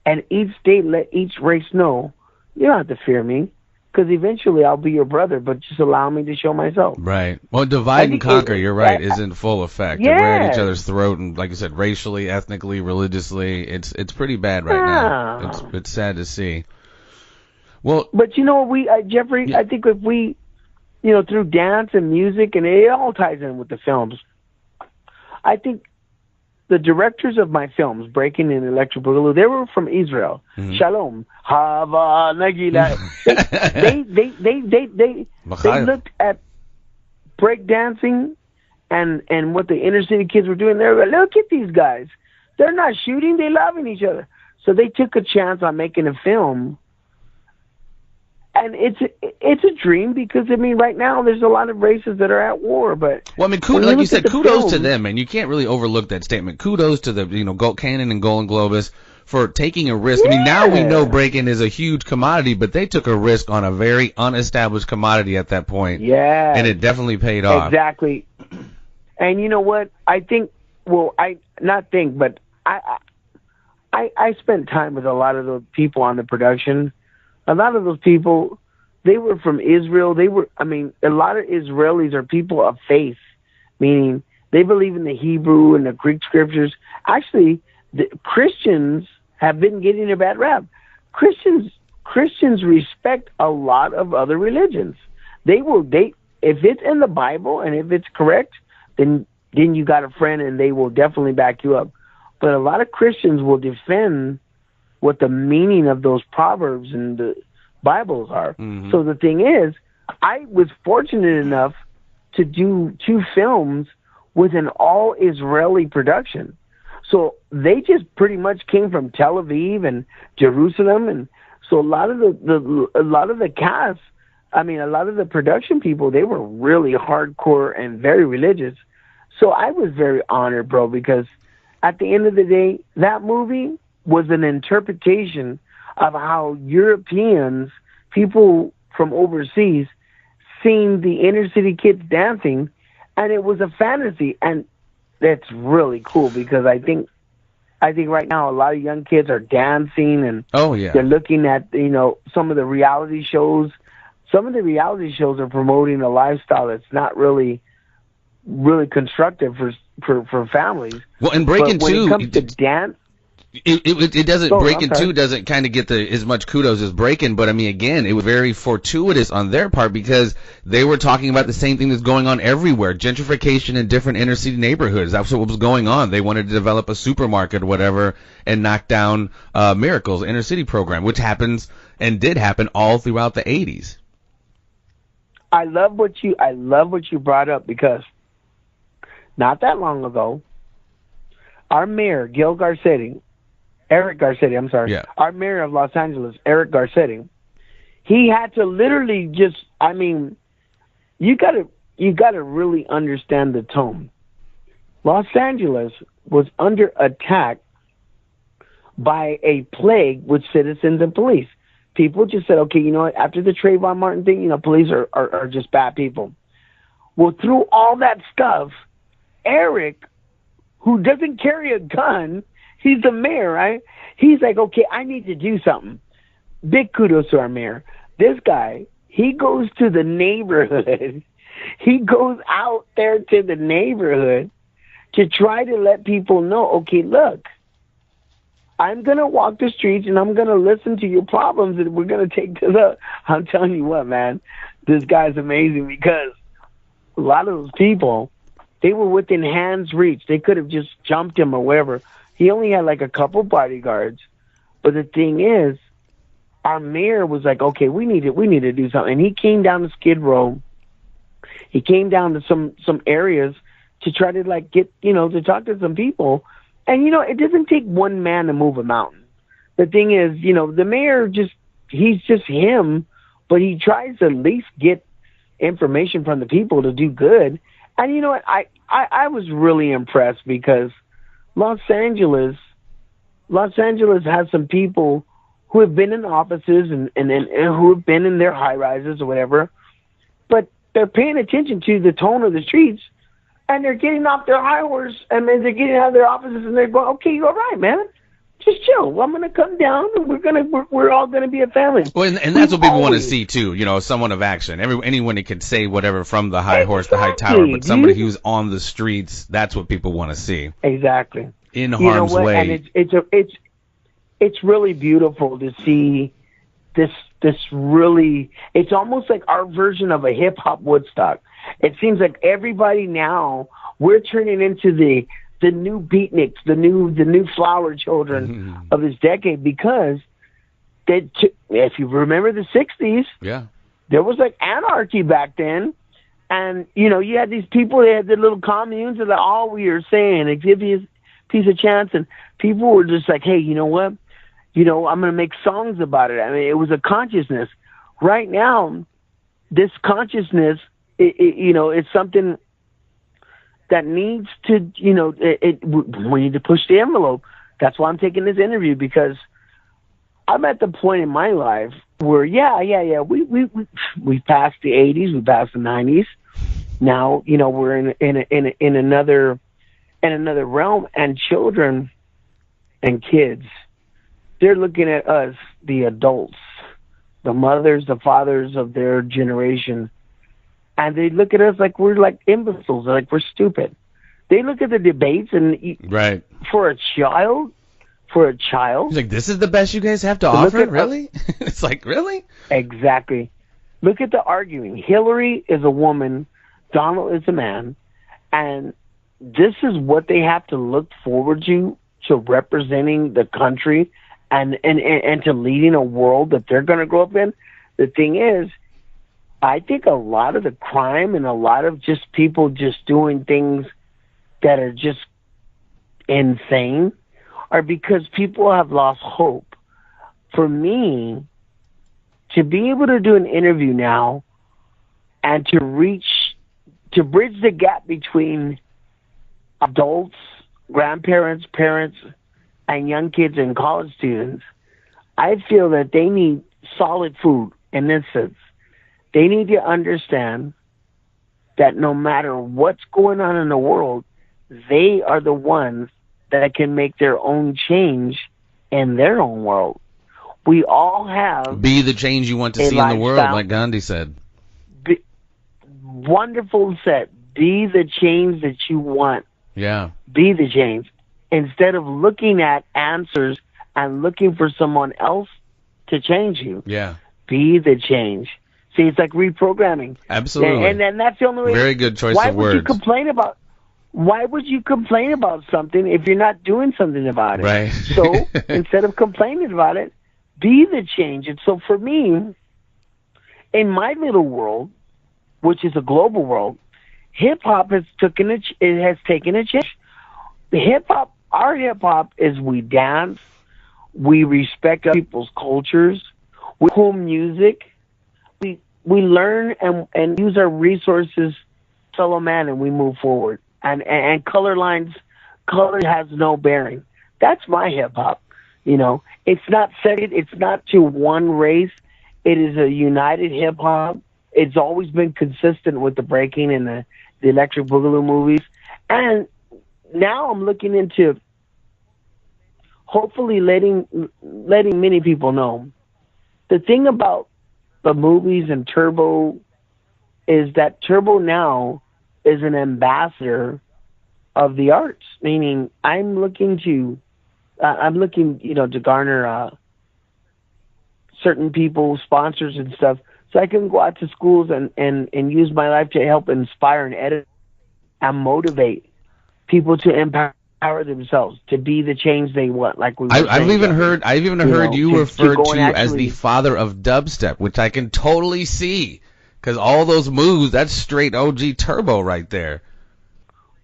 and each state let each race know, you don't have to fear me, because eventually I'll be your brother, but just allow me to show myself. Right. Well, divide and conquer, you're right, is in full effect. Yes. They're at each other's throat, and like you said, racially, ethnically, religiously, it's pretty bad right now. It's sad to see. Well, but Jeffrey, yeah. I think if we, through dance and music, and it all ties in with the films, I think the directors of my films, Breakin and Electric Boogaloo, they were from Israel. Mm-hmm. Shalom, Hava, Nagila. They looked at breakdancing and what the inner city kids were doing. They were like, look at these guys. They're not shooting, they're loving each other. So they took a chance on making a film. And it's a dream, because right now there's a lot of races that are at war. But like you said, kudos to them, and you can't really overlook that statement. Kudos to the Cannon and Golden Globus for taking a risk. Yeah. Now we know Breakin is a huge commodity, but they took a risk on a very unestablished commodity at that point. Yeah, and it definitely paid off. Exactly. And you know what? I think. Well, I spent time with a lot of the people on the production. A lot of those people, they were from Israel. A lot of Israelis are people of faith, meaning they believe in the Hebrew and the Greek scriptures. Actually, the Christians have been getting a bad rap. Christians respect a lot of other religions. If it's in the Bible and if it's correct, then you got a friend, and they will definitely back you up. But a lot of Christians will defend what the meaning of those proverbs and the Bibles are. Mm-hmm. So the thing is, I was fortunate enough to do 2 films with an all Israeli production. So they just pretty much came from Tel Aviv and Jerusalem, and so a lot of the cast, a lot of the production people, they were really hardcore and very religious. So I was very honored, bro, because at the end of the day, that movie was an interpretation of how Europeans, people from overseas, seen the inner city kids dancing, and it was a fantasy. And that's really cool, because I think right now a lot of young kids are dancing, and they're looking at some of the reality shows. Some of the reality shows are promoting a lifestyle that's not really constructive for families. Well, and Breakin' when too, it comes to dance, it doesn't. Breakin' 2 doesn't kind of get as much kudos as Breakin', but again, it was very fortuitous on their part, because they were talking about the same thing that's going on everywhere: gentrification in different inner city neighborhoods. That's what was going on. They wanted to develop a supermarket or whatever and knock down Miracle's inner city program, which happens and did happen all throughout the 80s. I love what you brought up, because not that long ago, our mayor, Eric Garcetti, our mayor of Los Angeles, Eric Garcetti, he had to literally you gotta really understand the tone. Los Angeles was under attack by a plague with citizens and police. People just said, okay, you know what, after the Trayvon Martin thing, police are just bad people. Well, through all that stuff, Eric, who doesn't carry a gun, he's the mayor, right? He's like, okay, I need to do something. Big kudos to our mayor. This guy, he goes to the neighborhood. He goes out there to the neighborhood to try to let people know, okay, look, I'm going to walk the streets and I'm going to listen to your problems, and we're going to take to the... I'm telling you what, man, this guy's amazing, because a lot of those people, They were within hand's reach. They could have just jumped him or whatever. He only had like a couple bodyguards. But the thing is, our mayor was like, okay, we need to do something. And he came down to Skid Row. He came down to some areas to try to like get, to talk to some people. And, it doesn't take one man to move a mountain. The thing is, the mayor he's just him, but he tries to at least get information from the people to do good. And you know what? I was really impressed because Los Angeles has some people who have been in offices and who have been in their high rises or whatever, but they're paying attention to the tone of the streets, and they're getting off their high horse, and then they're getting out of their offices, and they're going, okay, you're all right, man. Just chill. I'm gonna come down, and we're all gonna be a family. Well, and that's what people want to see too. Someone of action. Anyone that can say whatever from the high horse, the high tower, but somebody who's on the streets. That's what people want to see. Exactly. In harm's way. And it's really beautiful to see this really. It's almost like our version of a hip hop Woodstock. It seems like everybody now, we're turning into the new beatniks, the new flower children of this decade, because if you remember the 60s, there was like anarchy back then. And, you had these people, they had their little communes, and like, all we were saying, and give you a piece of chance. And people were just like, hey, you know what? I'm going to make songs about it. I mean, it was a consciousness. Right now, this consciousness, it's something that needs to, we need to push the envelope. That's why I'm taking this interview, because I'm at the point in my life where, we passed the 80s, we passed the 90s. Now, we're in another realm, and children and kids, they're looking at us, the adults, the mothers, the fathers of their generation, and they look at us like we're like imbeciles, like we're stupid. They look at the debates, and for a child, he's like, this is the best you guys have to offer? Really? It's like, really? Exactly. Look at the arguing. Hillary is a woman, Donald is a man, and this is what they have to look forward to representing the country and to leading a world that they're going to grow up in. The thing is, I think a lot of the crime and a lot of just people just doing things that are just insane are because people have lost hope. For me, to be able to do an interview now and to bridge the gap between adults, grandparents, parents, and young kids and college students, I feel that they need solid food in this sense. They need to understand that no matter what's going on in the world, they are the ones that can make their own change in their own world. We all have... Be the change you want to see in the world, like Gandhi said. Wonderful set. Be the change that you want. Yeah. Be the change. Instead of looking at answers and looking for someone else to change you. Yeah. Be the change. See, it's like reprogramming. Absolutely. And that's the only way. Very good choice of words. Why would you complain about something if you're not doing something about it? Right. So instead of complaining about it, be the change. And so for me, in my little world, which is a global world, hip hop has taken a change. Our hip hop is we dance, we respect other people's cultures, we cool music, we learn and use our resources, fellow man, and we move forward. And color has no bearing. That's my hip hop. It's not it's not to one race. It is a united hip hop. It's always been consistent with the Breakin and the Electric Boogaloo movies. And now I'm looking into hopefully letting many people know. The thing about the movies and Turbo is that Turbo now is an ambassador of the arts, meaning I'm looking to garner certain people, sponsors and stuff, so I can go out to schools and use my life to help inspire and and motivate people to empower themselves to be the change they want. Like I've even heard you referred to as the father of dubstep, which I can totally see, because all those moves, that's straight OG turbo right there.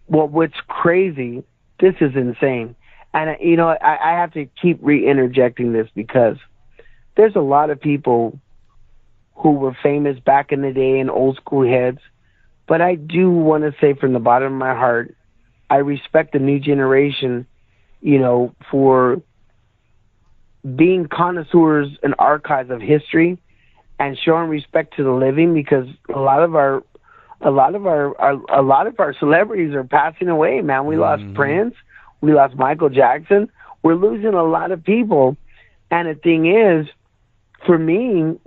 Well, what's crazy, this is insane. And, I have to keep re-interjecting this because there's a lot of people who were famous back in the day and old school heads. But I do want to say from the bottom of my heart, I respect the new generation, for being connoisseurs and archives of history and showing respect to the living, because a lot of our celebrities are passing away, man. We lost Prince, we lost Michael Jackson. We're losing a lot of people. And the thing is, for me,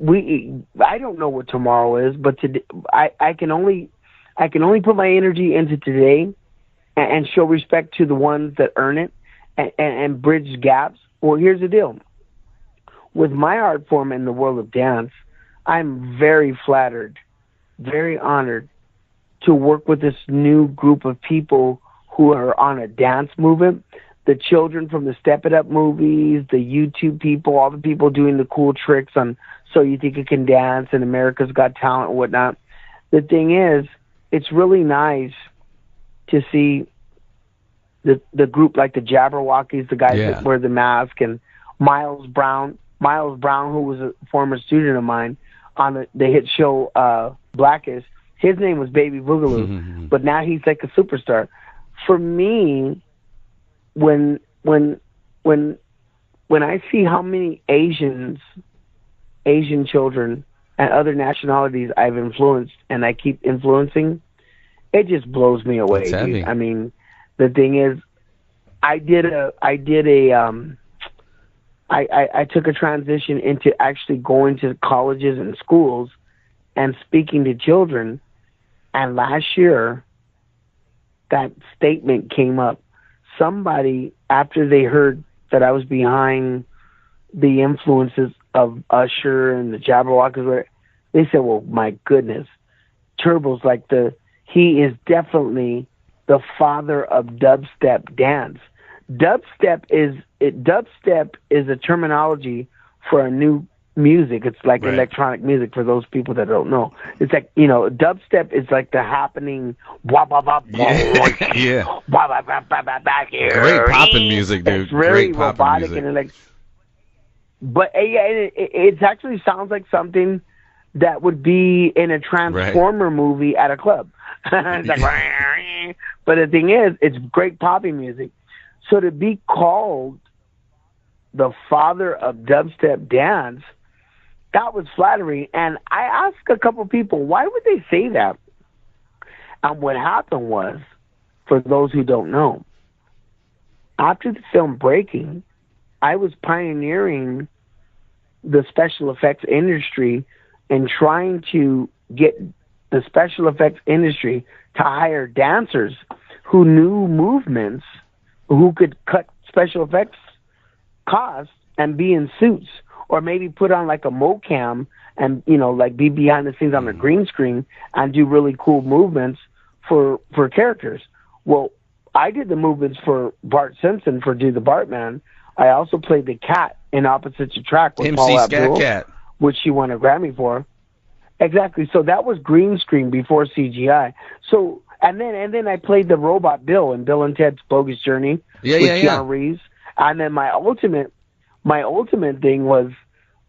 I don't know what tomorrow is, but today, I can only put my energy into today and show respect to the ones that earn it and bridge gaps. Well, here's the deal. With my art form in the world of dance, I'm very flattered, very honored to work with this new group of people who are on a dance movement. The children from the Step It Up movies, the YouTube people, all the people doing the cool tricks on So You Think You Can Dance and America's Got Talent and whatnot. The thing is, it's really nice to see the group like the Jabberwockies, the guys that wear the mask, and Miles Brown, who was a former student of mine on the hit show Blackish. His name was Baby Boogaloo, but now he's like a superstar. For me, when I see how many Asian children and other nationalities I've influenced and I keep influencing, it just blows me away. Dude. I mean, the thing is, I took a transition into actually going to colleges and schools and speaking to children. And last year, that statement came up. Somebody, after they heard that I was behind the influences of Usher and the Jabberwockies, they said, well, my goodness, Turbo's he is definitely the father of dubstep dance. Dubstep is a terminology for a new music. It's like electronic music for those people that don't know. It's like, dubstep is like the happening great popping music, dude. It's really great popping robotic music. But it actually sounds like something that would be in a Transformer movie at a club. It's like, but the thing is, it's great popping music. So to be called the father of dubstep dance, that was flattering. And I asked a couple people, why would they say that? And what happened was, for those who don't know, after the film Breakin, I was pioneering the special effects industry and trying to get the special effects industry to hire dancers who knew movements, who could cut special effects costs and be in suits, or maybe put on like a mocam and, be behind the scenes on the green screen and do really cool movements for characters. Well, I did the movements for Bart Simpson for Do the Bartman. I also played the cat in Opposites Attract with Paul Abdul, which she won a Grammy for. Exactly. So that was green screen before CGI. So and then I played the robot Bill in Bill and Ted's Bogus Journey with Keanu Reeves. And then my ultimate thing was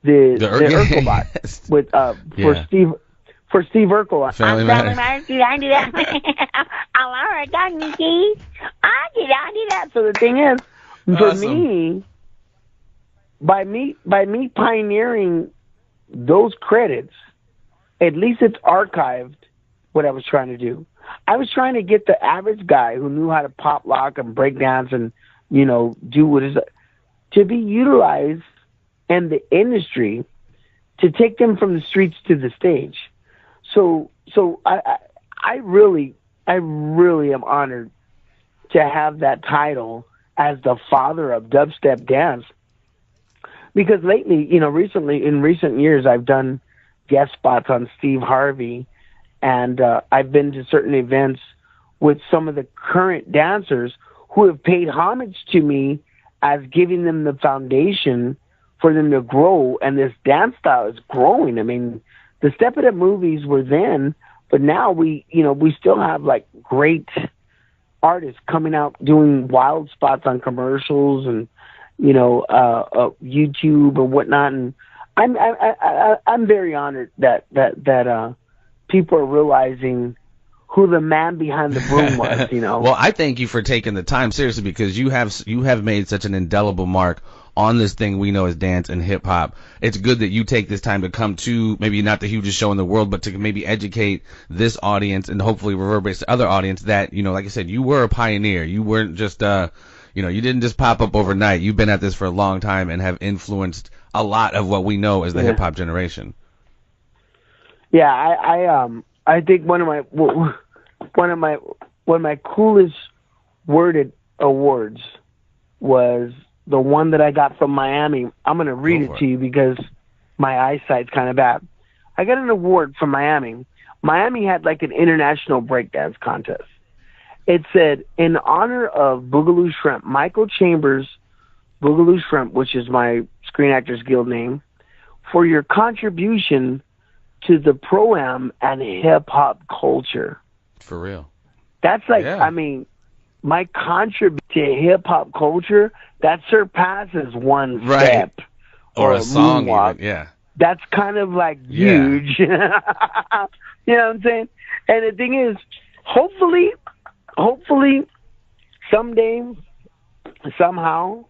the Urkelbot with for Steve Urkel. Family Matters. I did that. So the thing is, for me, by me pioneering those credits, at least it's archived what I was trying to do. I was trying to get the average guy who knew how to pop lock and break dance and, do what is to be utilized in the industry to take them from the streets to the stage. So I really am honored to have that title as the father of dubstep dance, because lately, recently in recent years, I've done guest spots on Steve Harvey, and I've been to certain events with some of the current dancers who have paid homage to me as giving them the foundation for them to grow, and this dance style is growing. I mean, the Step It Up movies were then, but now we still have like great artists coming out doing wild spots on commercials and YouTube and whatnot. And I'm very honored that people are realizing who the man behind the broom was. Well, I thank you for taking the time, seriously, because you have made such an indelible mark on this thing we know as dance and hip hop. It's good that you take this time to come to maybe not the hugest show in the world, but to maybe educate this audience and hopefully reverberate to other audience that, like I said, you were a pioneer. You weren't just, you didn't just pop up overnight. You've been at this for a long time and have influenced a lot of what we know as the hip hop generation. Yeah, I think one of my coolest worded awards was the one that I got from Miami. I'm going to read it to you because my eyesight's kind of bad. I got an award from Miami. Miami had like an international breakdance contest. It said, in honor of Boogaloo Shrimp, Michael Chambers, Boogaloo Shrimp, which is my Screen Actors Guild name, for your contribution to the pro-am and hip-hop culture. For real. That's like, I mean, my contribution to hip-hop culture, that surpasses one step. Or a song, moonwalk. Even. That's kind of like huge. You know what I'm saying? And the thing is, hopefully, someday, somehow,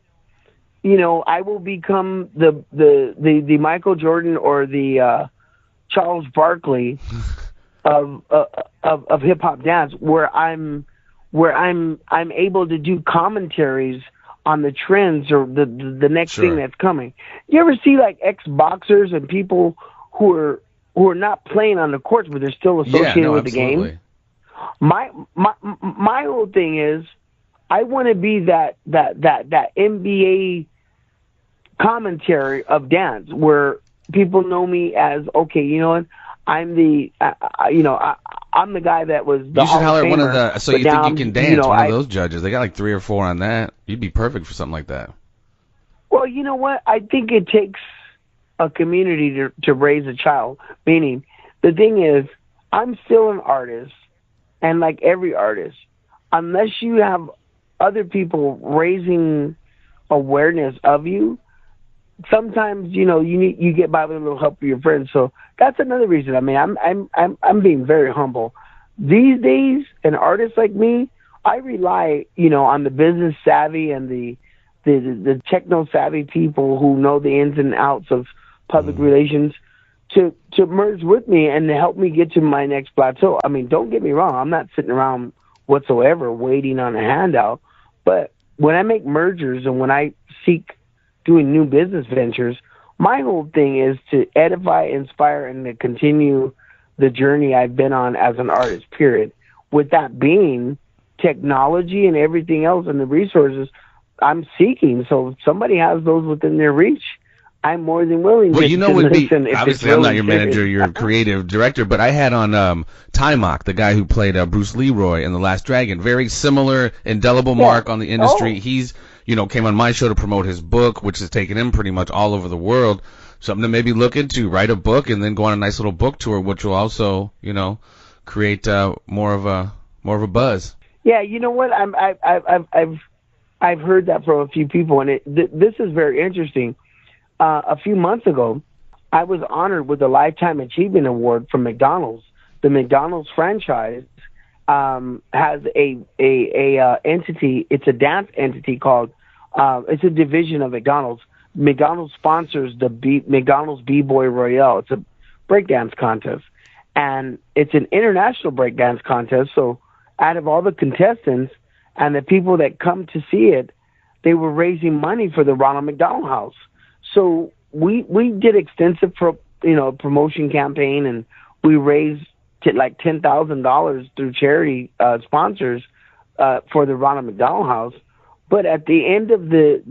I will become the Michael Jordan or the Charles Barkley of hip hop dance, where I'm able to do commentaries on the trends or the next thing that's coming. You ever see like ex-boxers and people who are not playing on the courts, but they're still associated with the game? My whole thing is, I want to be that NBA commentary of dance where people know me as, okay, you know what? I'm the I'm the guy that was the You should Hall of holler at one of Famer, the, so you think you can dance, one of those judges. They got like 3 or 4 on that. You'd be perfect for something like that. Well, you know what? I think it takes a community to raise a child. Meaning, the thing is, I'm still an artist, and like every artist, unless you have other people raising awareness of you, sometimes you get by with a little help of your friends. So that's another reason. I mean, I'm being very humble these days. An artist like me, I rely on the business savvy and the techno savvy people who know the ins and outs of public relations to merge with me and to help me get to my next plateau. I mean, don't get me wrong, I'm not sitting around whatsoever waiting on a handout, but when I make mergers and when I seek doing new business ventures, my whole thing is to edify, inspire, and to continue the journey I've been on as an artist, period. With that being, technology and everything else and the resources I'm seeking. So if somebody has those within their reach, I'm more than willing to listen. Obviously, I'm not your manager, you're a creative director, but I had on Timok, the guy who played Bruce Leroy in The Last Dragon. Very similar, indelible mark on the industry. He's, came on my show to promote his book, which has taken him pretty much all over the world. Something to maybe look into, write a book, and then go on a nice little book tour, which will also, create more of a buzz. Yeah, you know what? I've heard that from a few people, and this is very interesting. A few months ago, I was honored with the Lifetime Achievement Award from McDonald's. The McDonald's franchise has a entity. It's a dance entity called. It's a division of McDonald's. McDonald's sponsors the McDonald's B-Boy Royale. It's a breakdance contest, and it's an international breakdance contest. So, out of all the contestants and the people that come to see it, they were raising money for the Ronald McDonald House. So we did extensive promotion campaign, and we raised like $10,000 through charity sponsors for the Ronald McDonald House. But at the end of the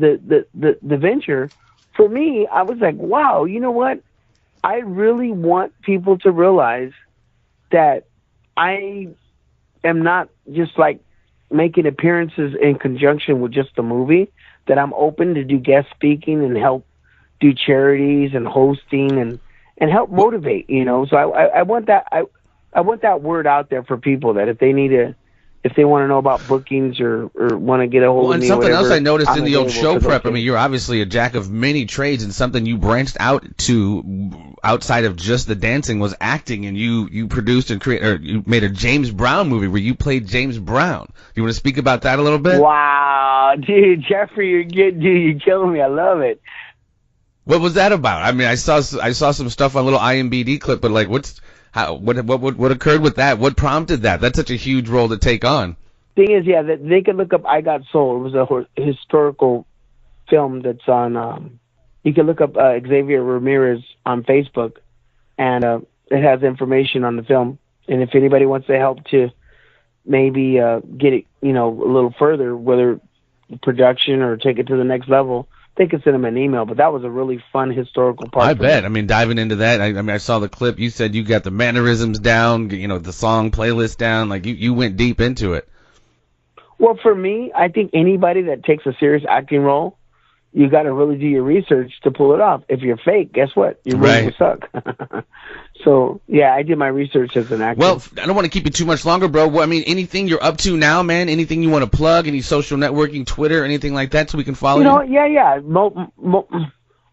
venture, for me, I was like, wow, you know what? I really want people to realize that I am not just like making appearances in conjunction with just the movie, that I'm open to do guest speaking and help do charities and hosting and help motivate, you know. So I want that I want that word out there for people, that if they want to know about bookings or want to get a hold of me. And something whatever, else I noticed I'm in the old show prep, I things. mean, you're obviously a jack of many trades, and something you branched out to outside of just the dancing was acting, and you produced and you made a James Brown movie where you played James Brown. You want to speak about that a little bit? Wow, dude, Jeffrey, you're killing me. I love it. What was that about? I mean, I saw some stuff on a little IMBD clip, but like, what occurred with that? What prompted that? That's such a huge role to take on. Thing is, yeah, that they can look up I Got Soul. It was a historical film that's on. You can look up Xavier Ramirez on Facebook, and it has information on the film. And if anybody wants to help to maybe get it, you know, a little further, whether production or take it to the next level, they can send them an email. But that was a really fun historical part. I bet. I mean, diving into that, I mean, I saw the clip. You said you got the mannerisms down, you know, the song playlist down. Like, you went deep into it. Well, for me, I think anybody that takes a serious acting role, you got to really do your research to pull it off. If you're fake, guess what? You're going to suck. So, yeah, I did my research as an actor. Well, I don't want to keep you too much longer, bro. Well, I mean, anything you're up to now, man? Anything you want to plug? Any social networking, Twitter, anything like that, so we can follow you? Yeah.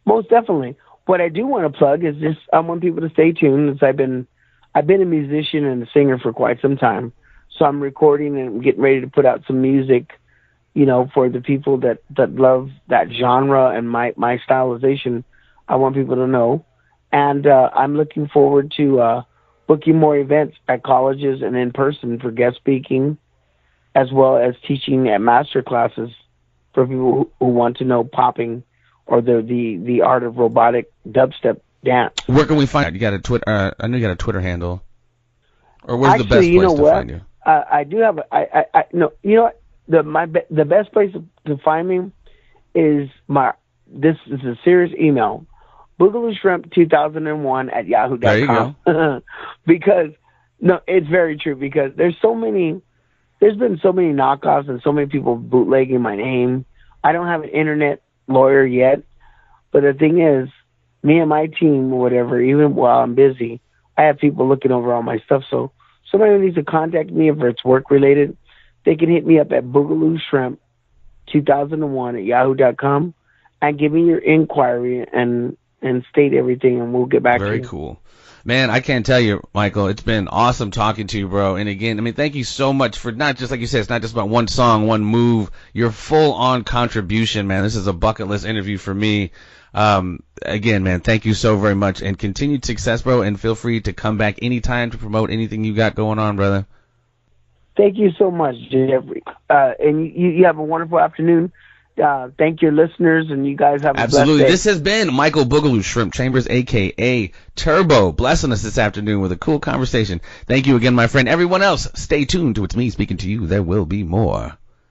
Most definitely. What I do want to plug is just I want people to stay tuned. I've been a musician and a singer for quite some time. So I'm recording and getting ready to put out some music, you know, for the people that love that genre and my stylization. I want people to know. And I'm looking forward to booking more events at colleges and in person for guest speaking, as well as teaching at master classes for people who want to know popping or the art of robotic dubstep dance. Where can we find it? You got a Twitter? I know you got a Twitter handle. Or where's Actually, the best place to find you? I do have. No. You know what? The best place to find me is this is a serious email, Boogaloo Shrimp 2001 at yahoo.com. There you go. Because no, it's very true. Because there's been so many knockoffs and so many people bootlegging my name. I don't have an internet lawyer yet, but the thing is, me and my team, or whatever, even while I'm busy, I have people looking over all my stuff. So somebody needs to contact me if it's work related. They can hit me up at Boogaloo Shrimp 2001 at yahoo.com and give me your inquiry and state everything, and we'll get back to you. Very cool. Man, I can't tell you, Michael, it's been awesome talking to you, bro. And again, I mean, thank you so much for not just, like you said, it's not just about one song, one move, your full-on contribution, man. This is a bucket list interview for me. Again, man, thank you so very much, and continued success, bro, and feel free to come back anytime to promote anything you got going on, brother. Thank you so much, Jeffrey. And you have a wonderful afternoon. Thank your listeners, and you guys have a Absolutely. blessed day. This has been Michael Boogaloo Shrimp Chambers, a.k.a. Turbo, blessing us this afternoon with a cool conversation. Thank you again, my friend. Everyone else, stay tuned to It's Me Speaking to You. There will be more.